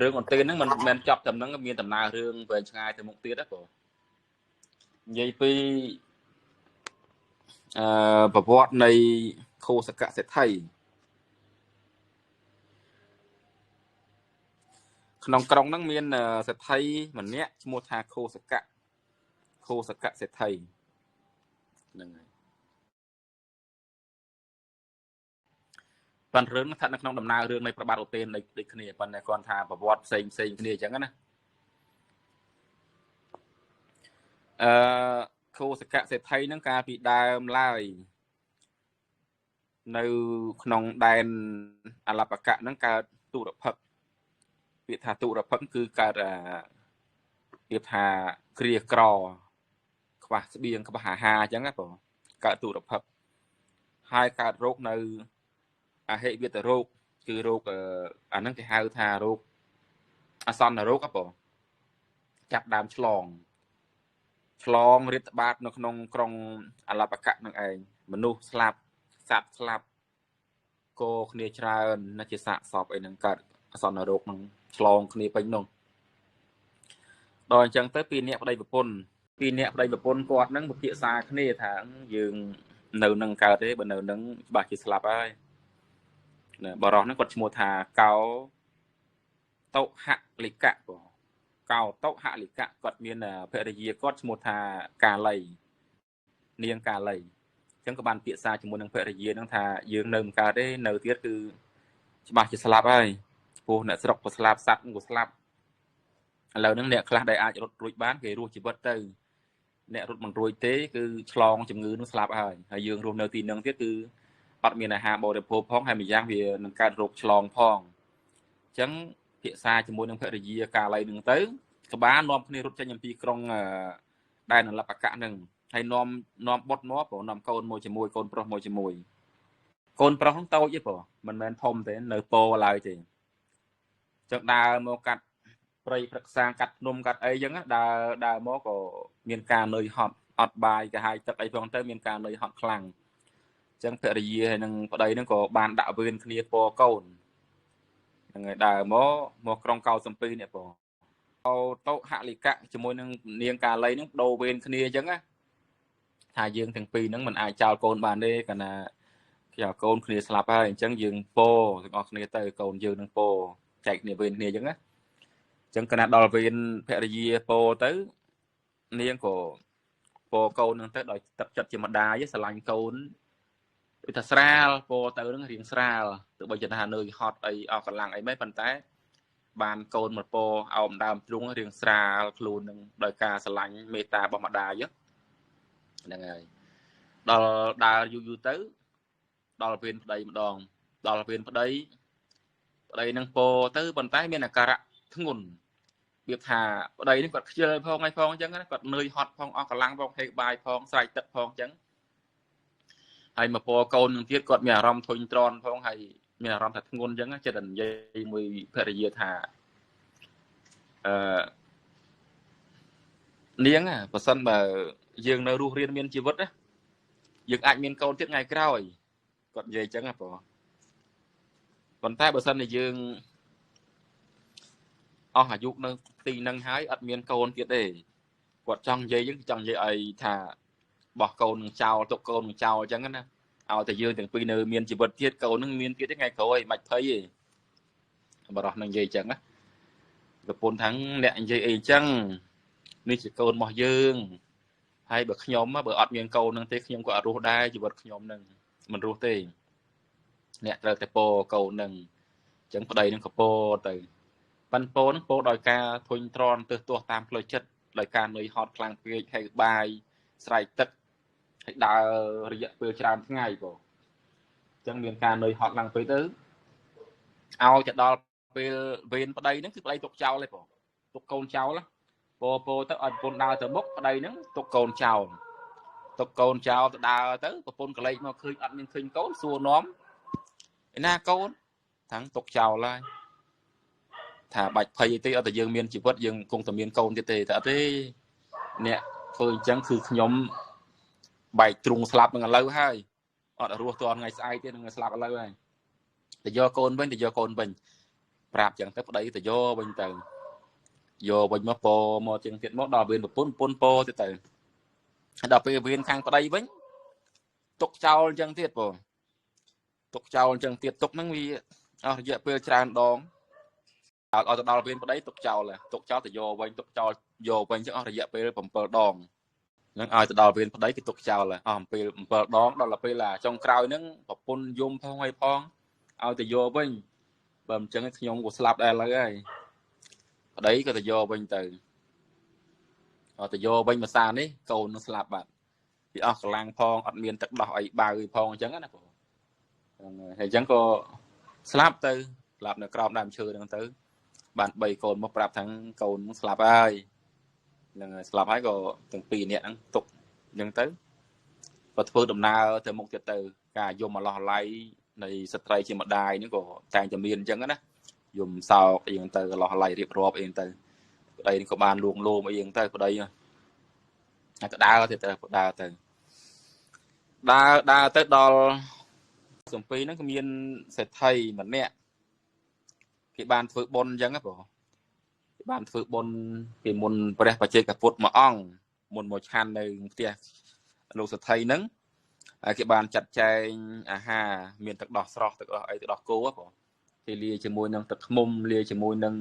រឿងអន្តេនហ្នឹងមិនចប់តែហ្នឹងមានដំណើររឿងវែងឆ្ងាយទៅមុខទៀតណាបងនិយាយពីប្រវត្តិនៃខូសកៈសេដ្ឋីក្នុងក្រុងហ្នឹងមានសេដ្ឋីម្នាក់ឈ្មោះថាខូសកៈសេដ្ឋីហ្នឹងហើយប៉ុន្តែរឿងស្ថិតនៅក្នុងដំណើររឿងនៃព្រះបាទឧទេនដូចគ្នាប៉ុន្តែគាត់ថាប្រវត្តិផ្សេងគ្នាអញ្ចឹងណាខូសកៈសេដ្ឋីហ្នឹងកាលពីដើមឡើយនៅក្នុងដែនអលបកៈហ្នឹងកើតទុរភឹកពាក្យថាទុរភឹកគឺកើតពាក្យថាគ្រាក្រខ្វះស្បៀងខ្វះអាហារអញ្ចឹងណាបងកើតទុរភឹកហើយកើតរោគនៅអហិវិតរោគគឺរោគអាហ្នឹងគេហៅថារោគអសន្នរោគបងចាប់ដើមឆ្លងរាតត្បាតនៅក្នុងក្រុងអលបកៈនឹងឯងមនុស្សស្លាប់សត្វស្លាប់គោគ្នាច្រើនណាស់ជាសាកសពអីហ្នឹងកើតអសន្នរោគហ្នឹងឆ្លងគ្នាពេញនោះដល់អញ្ចឹងទៅពីរអ្នកប្តីប្រពន្ធគាត់ហ្នឹងពិភាក្សាគ្នាថាយើងនៅនឹងកើតទេបើនៅនឹងច្បាស់ជាស្លាប់ហើយណាបរោះហ្នឹងគាត់ឈ្មោះថាកោតុហលិកៈបងកោតុហលិកៈគាត់មានភរិយាគាត់ឈ្មោះថាកាលីនាងកាលីអញ្ចឹងក៏បានពាក្យសារជាមួយនឹងភរិយាហ្នឹងថាយើងនៅមិនកើតទេនៅទៀតគឺច្បាស់ជាស្លាប់ហើយព្រោះអ្នកស្រុកក៏ស្លាប់សត្វក៏ស្លាប់ឥឡូវហ្នឹងអ្នកខ្លះដែលអាចរត់រួចបានគេរស់ជីវិតទៅអ្នករត់មិនរួចទេគឺឆ្លងជំងឺនឹងស្លាប់ហើយយើងរស់នៅទីហ្នឹងទៀតគឺអត់មានអាហារបរិភោគផងហើយម្យ៉ាងវានឹងកើតរោគឆ្លងផងអញ្ចឹងភាសាជាមួយនឹងភរិយាកាលីនឹងទៅក៏បាននាំគ្នារត់ចេញអំពីក្រុងដែនអលបកៈនឹងហើយនាំបុតមកព្រោះនាំកូនមួយជាមួយកូនប្រុសមួយជាមួយកូនប្រុសហ្នឹងតូចទេព្រោះមិនមែនធំទេនៅពោឡើយទេអញ្ចឹងដើរមកកាត់ព្រៃព្រឹក្សាកាត់ភ្នំកាត់អីអញ្ចឹងដើរមកក៏មានការនឿយហត់អត់បាយកាហាយទឹកអីផងទៅមានការនឿយហត់ខ្លាំងអញ្ចឹងភរិយាហើយនឹងប្តីហ្នឹងក៏បានដាក់វេនគ្នាពរកូនហ្នឹងហើយដើរមកក្រុងកោសំពីនេះបងអូតោហលិកៈជាមួយនឹងនាងកាលីហ្នឹងដូរវេនគ្នាអញ្ចឹងណាថាយើងទាំងពីរហ្នឹងមិនអាចចោលកូនបានទេកាលណាគេឲ្យកូនគ្នាស្លាប់ហើយអញ្ចឹងយើងពោទាំងអស់គ្នាទៅកូនយើងនឹងពោចែកគ្នាវេនគ្នាអញ្ចឹងណាអញ្ចឹងកាលណាដល់វេនភរិយាពោទៅនាងក៏ពោកូនហ្នឹងទៅដោយទឹកចិត្តជាម្ដាយស្រឡាញ់កូនវាថាស្រាលពោទៅហ្នឹងរៀងស្រាលទោះបីជាថានឿយហត់អីអស់កម្លាំងអីមិនប៉ុន្តែបានកូនមកពោអោបដើមទ្រូងរៀងស្រាលខ្លួននឹងដោយការស្រឡាញ់មេត្តារបស់ម្ដាយហ្នឹងហើយដល់ដើរយូរទៅដល់វេនប្តីម្ដងដល់វេនប្តីនឹងពោទៅប៉ុន្តែមានអាការៈធ្ងន់វាថាប្តីនេះគាត់ខ្ជិលផងអីផងអញ្ចឹងគាត់នឿយហត់ផងអស់កម្លាំងផងហេកបាយផងស្រែកទឹកផងអញ្ចឹងហើយមកពោកូននឹងទៀតគាត់មានអារម្មណ៍ធុញទ្រាន់ផងហើយមានអារម្មណ៍ថាធ្ងន់អញ្ចឹងចិត្តតែនិយាយមួយភរិយាថានាងបើសិនបើយើងនៅរស់រៀនមានជីវិតណាយើងអាចមានកូនទៀតថ្ងៃក្រោយគាត់និយាយអញ្ចឹងណាបងប៉ុន្តែបើសិនជាយើងអស់អាយុនៅទីហ្នឹងហើយអត់មានកូនទៀតទេគាត់ចង់និយាយយើងចង់និយាយឲ្យថាបោះកូននឹងចោលទុកកូននឹងចោលអញ្ចឹងណាឲ្យតែយើងទាំងពីរនៅមានជីវិតទៀតកូននឹងមានទៀតថ្ងៃក្រោយមិនភ័យទេបរោះនឹងនិយាយអញ្ចឹងណាប្រពន្ធថាអ្នកនិយាយអីអញ្ចឹងនេះជាកូនរបស់យើងហើយបើខ្ញុំបើអត់មានកូននឹងទេខ្ញុំក៏អត់រស់ដែរជីវិតខ្ញុំនឹងមិនរស់ទេអ្នកត្រូវតែពោកូននឹងអញ្ចឹងប្តីនឹងក៏ពោទៅប៉ាន់ពោនឹងពោដោយការធុញទ្រាន់ទើសទាស់តាមផ្លូវចិត្តដោយការនឿយហត់ខ្លាំងពេកហើយបាយស្រែកទឹកហើយដើររយៈពេលច្រើនថ្ងៃបងអញ្ចឹងមានការនឿយហត់ខ្លាំងពេកទៅឲ្យទៅដល់ពេលវេនប្តីហ្នឹងគឺប្តីទុកចោលទេបងទុកកូនចោលពោទៅឲ្យប្រពន្ធដើរទៅមុខប្តីហ្នឹងទុកកូនចោលទៅដើរទៅប្រពន្ធកលេចមកឃើញអត់មានឃើញកូនសួរនាំឯណាកូនថាំងទុកចោលហើយថាបាច់ភ័យអីទេអត់តែយើងមានជីវិតយើងគង់តែមានកូនទៀតទេតែអត់ទេអ្នកធ្វើអញ្ចឹងគឺខ្ញុំបែកទ្រូងស្លាប់នឹងឥឡូវហើយអត់រស់ទាន់ថ្ងៃស្អែកទេនឹងស្លាប់ឥឡូវហើយទៅយកកូនវិញ ប្រាប់ចឹងទៅប្តីទៅយកវិញទៅយកវិញមកពោមកជាងទៀតមកដល់វេនប្រពន្ធពោទៀតទៅដល់ពេលវេនខាងប្តីវិញទុកចោលចឹងទៀតបងទុកចោលចឹងទៀតទុកហ្នឹងវាអស់រយៈពេលច្រើនដងឲ្យទៅដល់វេនប្តីទុកចោលទៅយកវិញទុកចោលយកវិញចឹងអស់រយៈពេល7ដងនឹងឲ្យទៅដល់វេនប្តីគេទុកចោលអស់ពេល7ដងដល់ពេលចុងក្រោយហ្នឹងប្រពន្ធយំផងឲ្យផងឲ្យទៅយកវិញបើមិនចឹងខ្ញុំក៏ស្លាប់ដែរឡើយហើយប្តីក៏ទៅយកវិញទៅទៅយកវិញមួយសារនេះកូននឹងស្លាប់បាត់ពីអស់កម្លាំងផងអត់មានទឹកដោះអីបៅផងអញ្ចឹងណាបងហើយអញ្ចឹងក៏ស្លាប់នៅក្រោមដើមឈើហ្នឹងទៅបាន3កូនមកប្រាប់ថាកូនស្លាប់ហើយនឹងស្លាប់ហើយក៏ទាំងពីរនាក់ហ្នឹងទុកអញ្ចឹងទៅក៏ធ្វើដំណើរទៅមុខទៀតទៅការយំអឡោះឡៃនៃស្ត្រីជាម្ដាយហ្នឹងក៏តែងតែមានអញ្ចឹងណាយំសោកអីហ្នឹងទៅអឡោះឡៃរៀបរាប់អីហ្នឹងទៅប្តីក៏បានលួងលោមអីហ្នឹងទៅប្តីហើយក៏ដើរទៅដើរទៅដល់សំពីហ្នឹងក៏មានសេដ្ឋីម្នាក់គេបានធ្វើបុណ្យអញ្ចឹងណាបងគេបានធ្វើបុណ្យពីមុនព្រះបច្ចេកពុទ្ធមួយអង្គមុនមកឆាន់នៅផ្ទះលោកសេដ្ឋីហ្នឹងហើយគេបានចាត់ចែងអាហារមានទឹកដោះស្រស់ទឹកដោះអីទឹកដោះគោបងគេលាយជាមួយនឹងទឹកឃ្មុំលាយជាមួយនឹង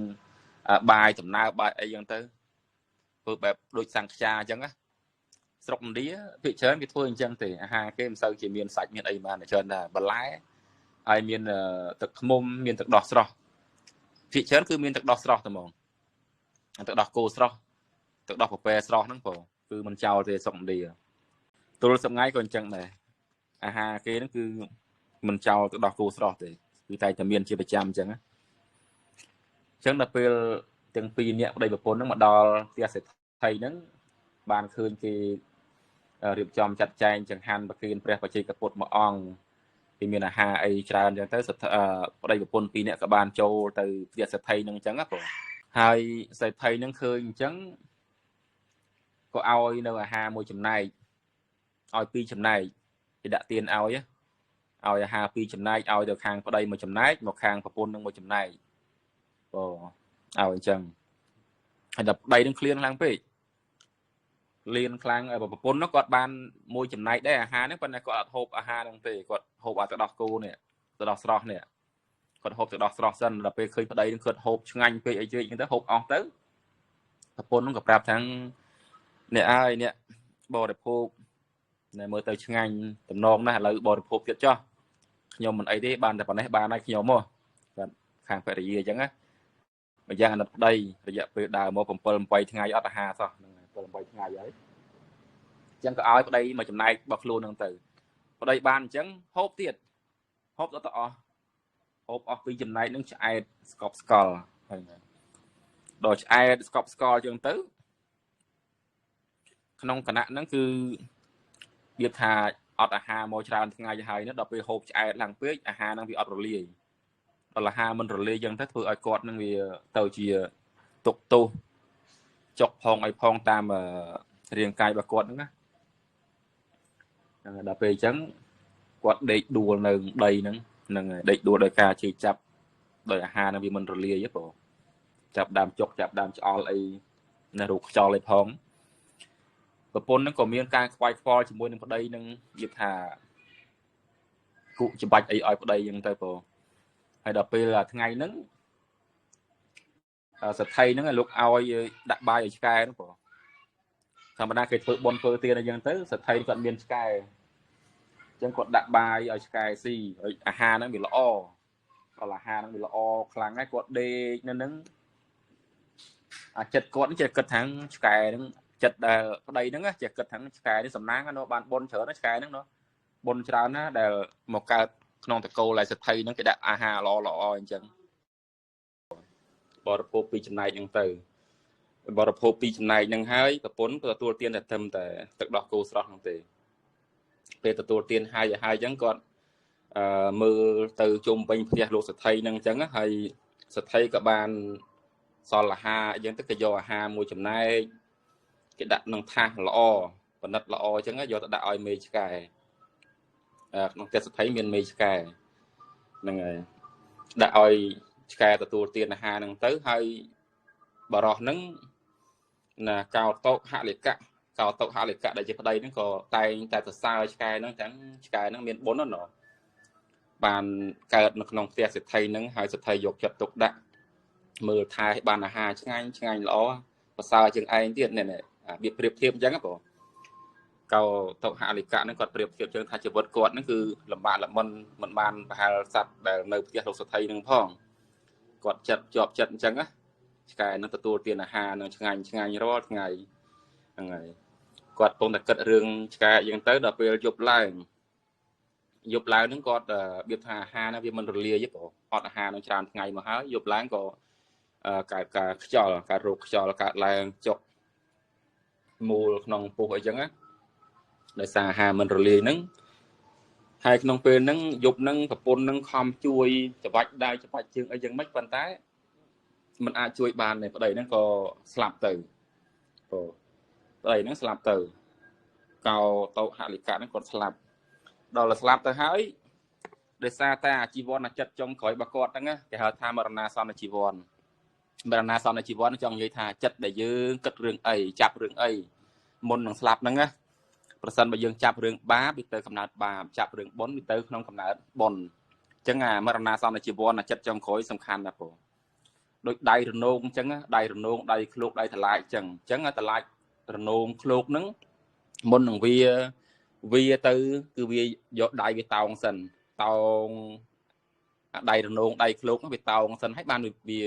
បាយដំណើបបាយអីអញ្ចឹងទៅធ្វើបែបដូចសង្ឃាអញ្ចឹងណាស្រុកឥណ្ឌាភាគច្រើនគេធ្វើអញ្ចឹងទេអាហារគេមិនសូវជាមានសាច់មានអីបានច្រើនតែបន្លែហើយមានទឹកឃ្មុំមានទឹកដោះស្រស់ភាគច្រើនគឺមានទឹកដោះស្រស់តែហ្មងទឹកដោះគោស្រស់ទឹកដោះពពែស្រស់ហ្នឹងបងគឺមិនចោលទេស្រុកឥណ្ឌាទល់សប្ងៃក៏អញ្ចឹងដែរអាហារគេហ្នឹងគឺមិនចោលទឹកដោះគោស្រស់ទេគឺតែតែមានជាប្រចាំអញ្ចឹងណាអញ្ចឹងដល់ពេលទាំងពីរនាក់ប្តីប្រពន្ធហ្នឹងមកដល់ផ្ទះសេដ្ឋីហ្នឹងបានឃើញគេរៀបចំចាត់ចែងចង្ហាន់ប្រគេនព្រះបច្ចេកពុទ្ធមួយអង្គគេមានអាហារអីច្រើនអញ្ចឹងទៅប្តីប្រពន្ធពីរនាក់ក៏បានចូលទៅផ្ទះសេដ្ឋីហ្នឹងអញ្ចឹងណាបងហើយសេដ្ឋីហ្នឹងឃើញអញ្ចឹងក៏ឲ្យនៅអាហារមួយចំណែកឲ្យ2ចំណែកគេដាក់ទានឲ្យអាហារ2ចំណែកឲ្យទៅខាងប្តីមួយចំណែកមកខាងប្រពន្ធនឹងមួយចំណែកបងឲ្យអញ្ចឹងហើយដល់ប្តីនឹងឃ្លានខ្លាំងពេកលៀនខ្លាំងឲ្យប្រពន្ធនោះគាត់បានមួយចំណែកដែរអាហារហ្នឹងប៉ុន្តែគាត់អត់ហូបអាហារហ្នឹងទេគាត់ហូបទឹកដោះគោនេះទឹកដោះស្រស់នេះគាត់ហូបទឹកដោះស្រស់សិនដល់ពេលឃើញប្តីនឹងគាត់ហូបឆ្ងាញ់ពេកអីជិះហ្នឹងទៅហូបអស់ទៅប្រពន្ធហ្នឹងក៏ប្រាប់ថាអ្នកអើយអ្នកបរិភោគណែមើលទៅឆ្ងាញ់តំណងណាស់ឥឡូវបរិភោគទៀតចុះខ្ញុំមិនអីទេបានតែប៉ុណ្ណេះបានហើយខ្ញុំមកគាត់ខាងភរិយាអញ្ចឹងណាម្យ៉ាងអាណិតប្តីរយៈពេលដើរមក7 8ថ្ងៃអត់អាហារសោះហ្នឹង7 8ថ្ងៃហើយអញ្ចឹងក៏ឲ្យប្តីមកចំណែករបស់ខ្លួនហ្នឹងទៅប្តីបានអញ្ចឹងហូបទៀតហូបទៅអស់ហូបអស់ពីចំណែកហ្នឹងឆ្អែតស្កប់ស្កល់ហើយដល់ឆ្អែតស្កប់ស្កល់អញ្ចឹងទៅក្នុងគណៈហ្នឹងគឺវាថាអត់អាហារមកច្រើនថ្ងៃហើយនោះដល់ពេលហូបឆ្អែតឡើងពេកអាហារហ្នឹងវាអត់រលាយដល់អាហារមិនរលាយអញ្ចឹងទៅធ្វើឲ្យគាត់នឹងវាទៅជាទុកទោសចុកផងឲ្យផងតាមរាងកាយរបស់គាត់ហ្នឹងណាដល់ពេលអញ្ចឹងគាត់ដេកដួលនៅដីហ្នឹងដេកដួលដោយការជិះចាប់ដោយអាហារហ្នឹងវាមិនរលាយទេបងចាប់ដើមចុកចាប់ដើមឆ្អល់អីនៅរោគខ្យល់អីផងប្រពន្ធហ្នឹងក៏មានការខ្វាយខ្វល់ជាមួយនឹងប្តីនឹងនិយាយថាគូច្បាច់អីឲ្យប្តីអញ្ចឹងទៅបងហើយដល់ពេលថ្ងៃហ្នឹងសេដ្ឋីហ្នឹងលោកឲ្យដាក់បាយឲ្យឆ្កែហ្នឹងបងធម្មតាគេធ្វើបុណ្យធ្វើទានអីចឹងទៅសេដ្ឋីគាត់មានឆ្កែអញ្ចឹងគាត់ដាក់បាយឲ្យឆ្កែស៊ីអាហារហ្នឹងវាល្អដល់អាហារហ្នឹងវាល្អខ្លាំងហើយគាត់ដេកនៅហ្នឹងចិត្តគាត់ចេះគិតថាឆ្កែហ្នឹងចិត្តដែលប្តីហ្នឹងចេះគិតថាឆ្កែនេះសំណាងnóបានបុណ្យច្រើនឆ្កែហ្នឹងnóបុណ្យច្រើនណាដែលមកកើតក្នុងតកូលឲ្យសេដ្ឋីហ្នឹងគេដាក់អាហារល្អអញ្ចឹងបរិភោគពីចំណែកហ្នឹងទៅបរិភោគពីចំណែកហ្នឹងហើយប្រពន្ធក៏ទទួលទានតែត្រឹមតែទឹកដោះគោស្រស់ហ្នឹងទេពេលទទួលទានហើយអញ្ចឹងគាត់មើលទៅជុំវិញផ្ទះលោកសេដ្ឋីហ្នឹងអញ្ចឹងហើយសេដ្ឋីក៏បានសល់អាហារអញ្ចឹងទៅក៏យកអាហារមួយចំណែកគេដាក់ក្នុងថាសល្អប៉និតល្អអញ្ចឹងយកទៅដាក់ឲ្យមេឆ្កែក្នុងផ្ទះសេដ្ឋីមានមេឆ្កែហ្នឹងហើយដាក់ឲ្យ ឆ្កែទទួលទានអាហារហ្នឹងទៅហើយបរោះហ្នឹងណាកោតោហលិកៈកោតោហលិកៈដែលជាប្តីហ្នឹងក៏តែងតែសរសើរឆ្កែហ្នឹងទាំងឆ្កែហ្នឹងមានបុណ្យណាស់បានកើតនៅក្នុងផ្ទះសេដ្ឋីហ្នឹងហើយសេដ្ឋីយកចិត្តទុកដាក់មើលថែបានអាហារឆ្ងាញ់ឆ្ងាញ់ល្អប្រសើរជាងឯងទៀតនេះវាប្រៀបធៀបអញ្ចឹងបងកោតោហលិកៈហ្នឹងគាត់ប្រៀបធៀបចឹងថាជីវិតគាត់ហ្នឹងគឺលំបាកលំបិនមិនបានប្រហែលសត្វដែលនៅផ្ទះលោកសេដ្ឋីហ្នឹងផងគាត់ចិត្តជាប់ចិត្តអញ្ចឹងណាឆ្កែនឹងទទួលទានអាហារនឹងឆ្ងាញ់ឆ្ងាញ់រាល់ថ្ងៃហ្នឹងហើយគាត់ពងតែគិតរឿងឆ្កែអញ្ចឹងទៅដល់ពេលយប់ឡើងហ្នឹងគាត់របៀបថាអាហារហ្នឹងវាមិនរលាយទេបងអត់អាហារនឹងច្រើនថ្ងៃមកហើយយប់ឡើងក៏កើតការខ្យល់ការរោគខ្យល់កើតឡើងចុកមូលក្នុងពោះអីចឹងណាដោយសារអាហារមិនរលាយហ្នឹងហើយក្នុងពេលហ្នឹងយប់ហ្នឹងប្រពន្ធហ្នឹងខំជួយច្បាច់ដៃច្បាច់ជើងអីយ៉ាងម៉េចប៉ុន្តែมันអាចជួយបានទេប្តីហ្នឹងក៏ស្លាប់ទៅប្តីហ្នឹងស្លាប់ទៅកោតោហលិកៈហ្នឹងគាត់ស្លាប់ដល់ស្លាប់ទៅហើយដោយសារតែអាជីវ័នចិត្តចុងក្រោយរបស់គាត់ហ្នឹងគេហៅថាមរណាសន្នជីវ័នមរណាសន្នជីវ័នចង់និយាយថាចិត្តដែលយើងគិតរឿងអីចាប់រឿងអីមុននឹងស្លាប់ហ្នឹងណាប្រសិនបើយើងចាប់រឿងបាបវាទៅកំណើតបាបចាប់រឿងបុណ្យវាទៅក្នុងកំណើតបុណ្យអញ្ចឹងអាមរណាសន្នជីវ័នចិត្តចុងក្រោយសំខាន់ណាស់បងដូចដៃរនោងអញ្ចឹងដៃរនោងដៃឃ្លោកដៃថ្លាចអញ្ចឹងថ្លាចរនោងឃ្លោកហ្នឹងមុននឹងវាទៅគឺវាយកដៃវាតោងសិនតោងដៃរនោងដៃឃ្លោកហ្នឹងវាតោងសិនហើយបាន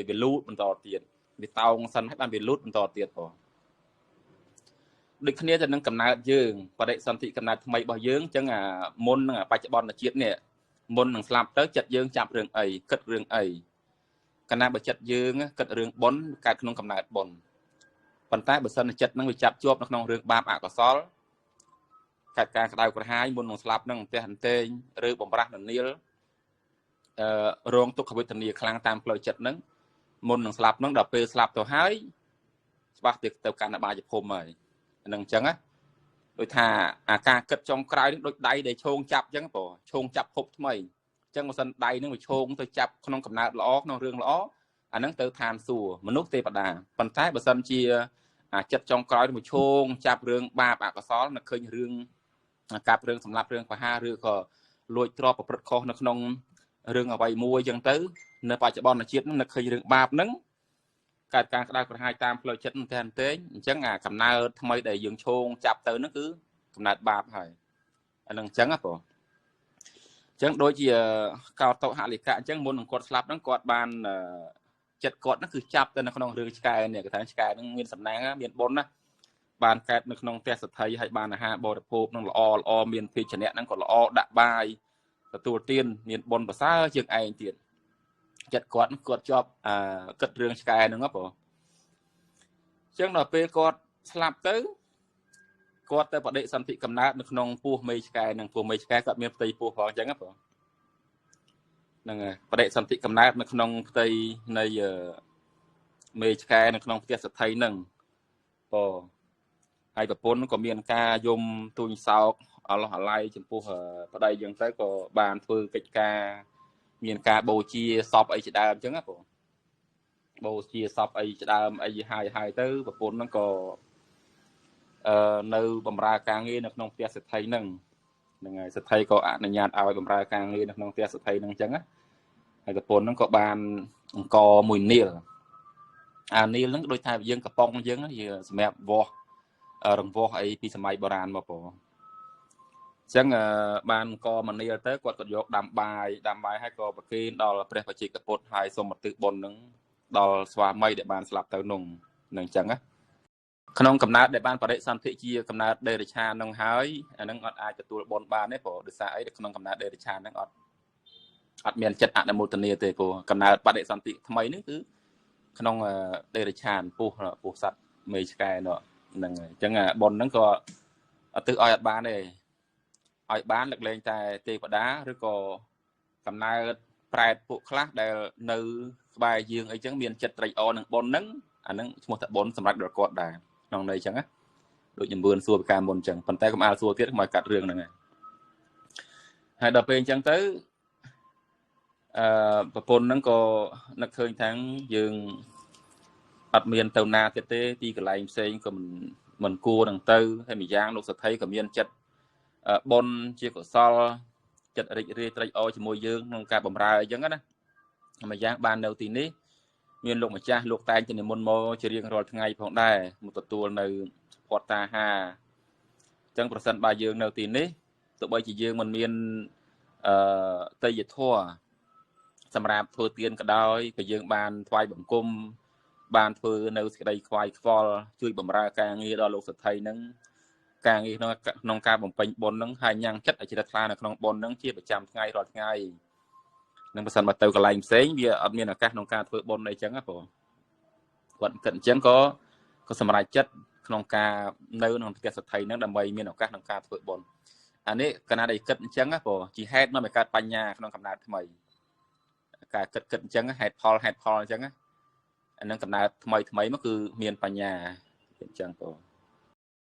វាលូតបន្តទៀតវាតោងសិនហើយបានវាលូតបន្តទៀតផងដូចគ្នាទៅនឹងកំណើតយើងបដិសន្ធិកំណើតថ្មីរបស់យើងអញ្ចឹងមុននឹងបច្ចុប្បន្នជាតិនេះមុននឹងស្លាប់ទៅចិត្តយើងចាប់រឿងអីគិតរឿងអីកាលណាបើចិត្តយើងគិតរឿងបុណ្យកើតក្នុងកំណើតបុណ្យប៉ុន្តែបើសិនចិត្តនឹងវាចាប់ជាប់នៅក្នុងរឿងបាបអកុសលកើតការក្តៅក្រហាយមុននឹងស្លាប់នឹងផ្ទះអន្ទែងឬបំរាស់ននៀលរងទុក្ខវេទនាខ្លាំងតាមផ្លូវចិត្តនឹងមុននឹងស្លាប់នឹងដល់ពេលស្លាប់ទៅហើយច្បាស់ទៅកាន់អបាយភូមិហើយហ្នឹងអញ្ចឹងណាដូចថាអាការគិតចុងក្រោយនឹងដូចដៃដែលឈោងចាប់អញ្ចឹងបងឈោងចាប់ភពថ្មីអញ្ចឹងបើសិនដៃនឹងវាឈោងទៅចាប់ក្នុងកំណើតល្អក្នុងរឿងល្អអាហ្នឹងទៅឋានសួគ៌មនុស្សទេវតាប៉ុន្តែបើសិនជាចិត្តចុងក្រោយនឹងឈោងចាប់រឿងបាបអកុសលនឹកឃើញរឿងកាប់រឿងសម្លាប់រឿងបហាឬក៏លួចទ្រព្យប្រព្រឹត្តខុសនៅក្នុងរឿងអ្វីមួយអញ្ចឹងទៅនៅបច្ចុប្បន្នជាតិនឹងនឹកឃើញរឿងបាបហ្នឹងកើតការក្តៅក្រហាយតាមផ្លូវចិត្តតែអញ្ចឹងកំណើតថ្មីដែលយើងឈោងចាប់ទៅហ្នឹងគឺកំណើតបាបហើយអាហ្នឹងអញ្ចឹងណាបងអញ្ចឹងដូចជាកោតោហលិកៈអញ្ចឹងមុននឹងគាត់ស្លាប់ហ្នឹងគាត់បានចិត្តគាត់ហ្នឹងគឺចាប់ទៅនៅក្នុងរឿងឆ្កែនេះគេថាឆ្កែហ្នឹងមានសំណាងមានបុណ្យណាបានកើតនៅក្នុងផ្ទះសទ្ធិហើយបានអាហារបរិភោគហ្នឹងល្អមានភេជ្ជៈហ្នឹងក៏ល្អដាក់បាយទទួលទានមានបុណ្យប្រសើរជាងឯងទៀតចិត្តគាត់ជាប់គិតរឿងឆ្កែហ្នឹងហ៎បងអញ្ចឹងដល់ពេលគាត់ស្លាប់ទៅគាត់ទៅបដិសន្ធិកំណើតនៅក្នុងពោះមេឆ្កែនឹងពោះមេឆ្កែគាត់មានផ្ទៃពោះផងអញ្ចឹងហ៎បងហ្នឹងហើយបដិសន្ធិកំណើតនៅក្នុងផ្ទៃនៃមេឆ្កែនៅក្នុងផ្ទះសទ្ធិហ្នឹងបងហើយប្រពន្ធក៏មានការយំទូញសោកអឡោះអាល័យចំពោះប្តីអញ្ចឹងទៅក៏បានធ្វើកិច្ចការមានការបូជាសពអីជាដើមអញ្ចឹងណាបងបូជាសពអីជាដើមអីហើយទៅប្រពន្ធហ្នឹងក៏នៅបម្រើការងារនៅក្នុងផ្ទះសេដ្ឋីហ្នឹងហើយសេដ្ឋីក៏អនុញ្ញាតឲ្យបម្រើការងារនៅក្នុងផ្ទះសេដ្ឋីហ្នឹងអញ្ចឹងណាហើយប្រពន្ធហ្នឹងក៏បានអង្គមួយនាលអានាលហ្នឹងដូចថាយើងកំប៉ុងយើងសម្រាប់វាស់រង្វាស់អីពីសម័យបុរាណមកបងអញ្ចឹងបានអង្គមួយនាលទៅគាត់ក៏យកដាំបាយហើយក៏ប្រគេនដល់ព្រះបច្ចេកពុទ្ធហើយសូមឧទ្ទិសបុណ្យហ្នឹងដល់ស្វាមីដែលបានស្លាប់ទៅនោះនឹងអញ្ចឹងណាក្នុងកំណើតដែលបានបរិសន្ធិជាកំណើតដេរឆាននឹងហើយអានឹងអត់អាចទទួលបុណ្យបានទេព្រោះដោយសារអីក្នុងកំណើតដេរឆាននឹងអត់មានចិត្តអនុមោទនាទេព្រោះកំណើតបរិសន្ធិថ្មីនេះគឺក្នុងដេរឆានពោះសត្វមេឆ្កែនោះហ្នឹងហើយអញ្ចឹងបុណ្យហ្នឹងក៏អត់ទិសឲ្យអត់បានទេឲ្យបានលើកលែងតែទេវតាឬក៏កំណើតប្រែតពួកខ្លះដែលនៅក្បែរយើងអីចឹងមានចិត្តត្រេកអរនឹងបុណ្យហ្នឹងអាហ្នឹងឈ្មោះថាបុណ្យសម្រាប់ដល់គាត់ដែរក្នុងន័យចឹងណាដូចញមឿនសួរពីការមុនចឹងប៉ុន្តែកុំអាលសួរទៀតមកកាត់រឿងហ្នឹងហើយដល់ពេលអញ្ចឹងទៅ ប្រពន្ធហ្នឹងក៏នឹកឃើញថាយើងអត់មានទៅណាទៀតទេទីកន្លែងផ្សេងក៏មិនគួរនឹងទៅហើយម្យ៉ាងលោកសទ្ធិក៏មានចិត្តបុណ្យជាកុសលចិត្តរីករាយត្រេកអរជាមួយយើងក្នុងការបម្រើអញ្ចឹងណាម្យ៉ាងបាននៅទីនេះមានលោកម្ចាស់លោកតែងទៅនិមន្តមកជារៀងរាល់ថ្ងៃផងដែរមកទទួលនៅផតតាហាអញ្ចឹងប្រសិនបើយើងនៅទីនេះទោះបីជាយើងមិនមានតេយ្យធម៌សម្រាប់ធ្វើទានក៏ដោយក៏យើងបានថ្វាយបង្គំបានធ្វើនៅសេចក្តីខ្វាយខ្វល់ជួយបម្រើការងារដល់លោកសទ្ធិហ្នឹងការងារក្នុងការបំពេញបុណ្យហ្នឹងហើយញ៉ាំងចិត្តឲ្យជ្រះថ្លានៅក្នុងបុណ្យហ្នឹងជាប្រចាំថ្ងៃរាល់ថ្ងៃនឹងបើសិនបើទៅកន្លែងផ្សេងវាអត់មានឱកាសក្នុងការធ្វើបុណ្យអីចឹងណាបងគាត់គិតអញ្ចឹងក៏សម្រេចចិត្តក្នុងការនៅក្នុងផ្ទះសទ្ធិហ្នឹងដើម្បីមានឱកាសក្នុងការធ្វើបុណ្យអានេះកណាដែលគិតអញ្ចឹងណាបងជាហេតុនាំឲ្យកើតបញ្ញាក្នុងកំណើតថ្មីការគិតអញ្ចឹងហេតុផលអញ្ចឹងអានឹងកំណើតថ្មីមកគឺមានបញ្ញាអញ្ចឹងបង